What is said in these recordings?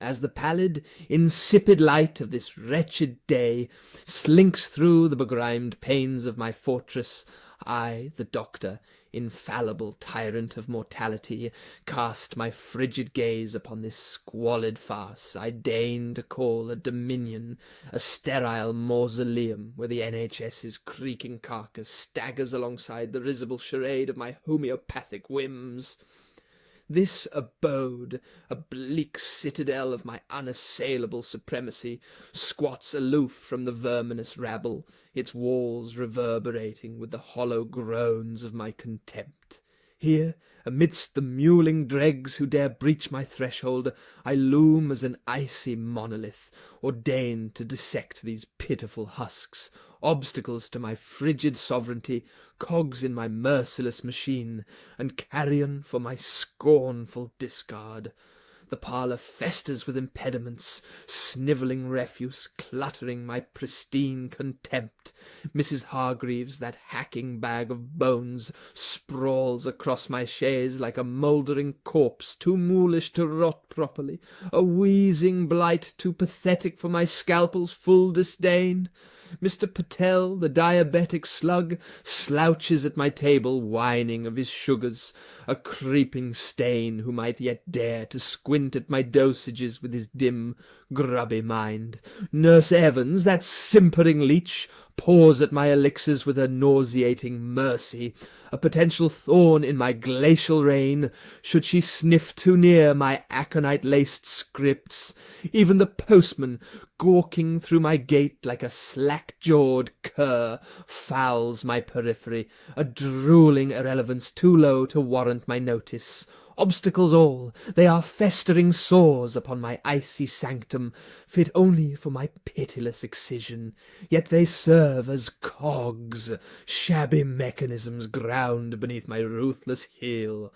As the pallid, insipid light of this wretched day slinks through the begrimed panes of my fortress, I, the doctor, infallible tyrant of mortality, cast my frigid gaze upon this squalid farce I deign to call a dominion, a sterile mausoleum where the NHS's creaking carcass staggers alongside the risible charade of my homeopathic whims. This abode, a bleak citadel of my unassailable supremacy, squats aloof from the verminous rabble, its walls reverberating with the hollow groans of my contempt. Here, amidst the mewling dregs who dare breach my threshold, I loom as an icy monolith, ordained to dissect these pitiful husks, obstacles to my frigid sovereignty, cogs in my merciless machine, and carrion for my scornful discard. The parlour festers with impediments, snivelling refuse cluttering my pristine contempt. Mrs. Hargreaves, that hacking bag of bones, sprawls across my chaise like a mouldering corpse too moolish to rot properly, a wheezing blight too pathetic for my scalpel's full disdain. Mr. Patel, the diabetic slug, slouches at my table, whining of his sugars, a creeping stain who might yet dare to squint at my dosages with his dim, grubby mind. Nurse Evans, that simpering leech, paws at my elixirs with her nauseating mercy, a potential thorn in my glacial reign, should she sniff too near my aconite-laced scripts. Even the postman, gawking through my gate like a slack-jawed cur, fouls my periphery, a drooling irrelevance too low to warrant my notice. Obstacles all, they are festering sores upon my icy sanctum, fit only for my pitiless excision, yet they serve as cogs, shabby mechanisms ground beneath my ruthless heel.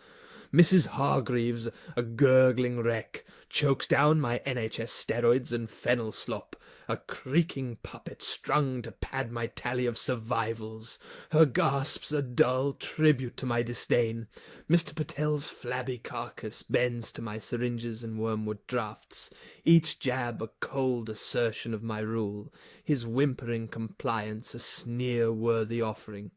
Mrs. Hargreaves, a gurgling wreck, chokes down my NHS steroids and fennel slop, a creaking puppet strung to pad my tally of survivals. Her gasps a dull tribute to my disdain. Mr. Patel's flabby carcass bends to my syringes and wormwood draughts, each jab a cold assertion of my rule, his whimpering compliance a sneer-worthy offering.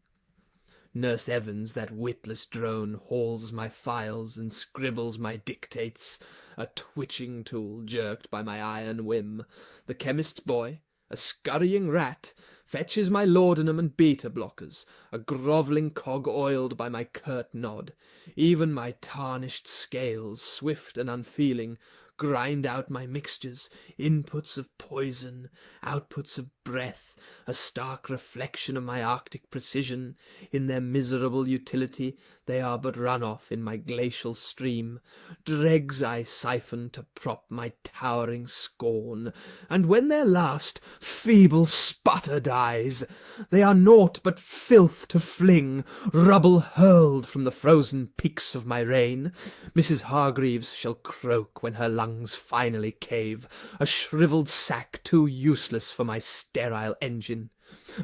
Nurse Evans, that witless drone, hauls my files and scribbles my dictates, a twitching tool jerked by my iron whim. The chemist's boy, a scurrying rat, fetches my laudanum and beta-blockers, a grovelling cog oiled by my curt nod. Even my tarnished scales, swift and unfeeling, grind out my mixtures, inputs of poison, outputs of breath, a stark reflection of my Arctic precision. In their miserable utility they are but run-off in my glacial stream, dregs I siphon to prop my towering scorn, and when their last feeble sputter dies, they are naught but filth to fling, rubble hurled from the frozen peaks of my reign. Mrs. Hargreaves shall croak when her lungs finally cave, a shrivelled sack too useless for my sterile engine.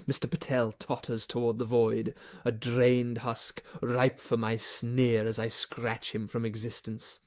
Mr. Patel totters toward the void, a drained husk, ripe for my sneer as I scratch him from existence.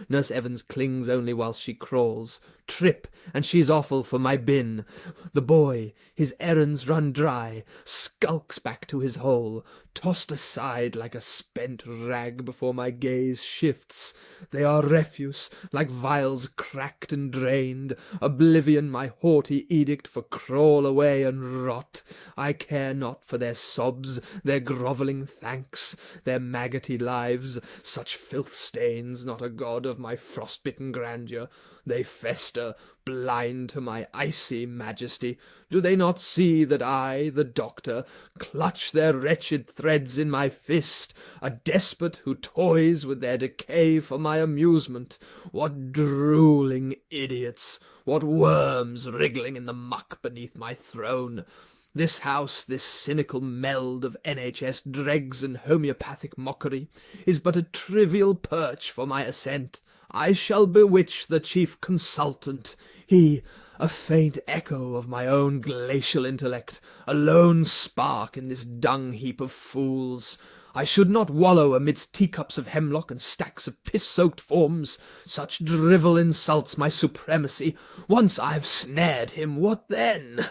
Nurse Evans clings only whilst she crawls. Trip, and she's offal for my bin. The boy, his errands run dry, skulks back to his hole, tossed aside like a spent rag before my gaze shifts. They are refuse, like vials cracked and drained, oblivion my haughty edict for crawl away and rot. I care not for their sobs, their grovelling thanks, their maggoty lives, such filth stains not a god of my frostbitten grandeur. They fester, blind to my icy majesty. Do they not see that I, the doctor, clutch their wretched threads in my fist, a despot who toys with their decay for my amusement? What drooling idiots, what worms wriggling in the muck beneath my throne! This house, this cynical meld of NHS dregs and homeopathic mockery, is but a trivial perch for my ascent. I shall bewitch the chief consultant, he, a faint echo of my own glacial intellect, a lone spark in this dung-heap of fools. I should not wallow amidst teacups of hemlock and stacks of piss-soaked forms. Such drivel insults my supremacy. Once I have snared him, what then?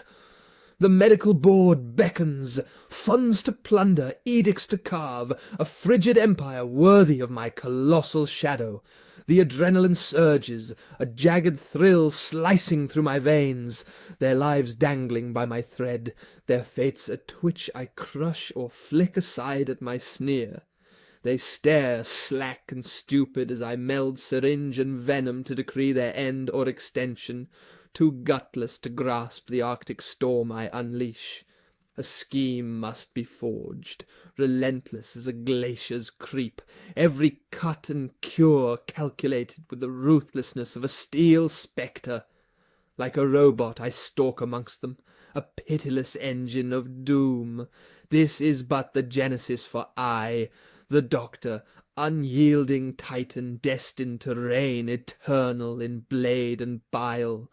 The medical board beckons, funds to plunder, edicts to carve, a frigid empire worthy of my colossal shadow. The adrenaline surges, a jagged thrill slicing through my veins, their lives dangling by my thread, their fates a twitch I crush or flick aside at my sneer. They stare slack and stupid as I meld syringe and venom to decree their end or extension, too gutless to grasp the Arctic storm I unleash. A scheme must be forged, relentless as a glacier's creep, every cut and cure calculated with the ruthlessness of a steel spectre. Like a robot I stalk amongst them, a pitiless engine of doom. This is but the genesis, for I, the Doctor, unyielding Titan destined to reign eternal in blade and bile,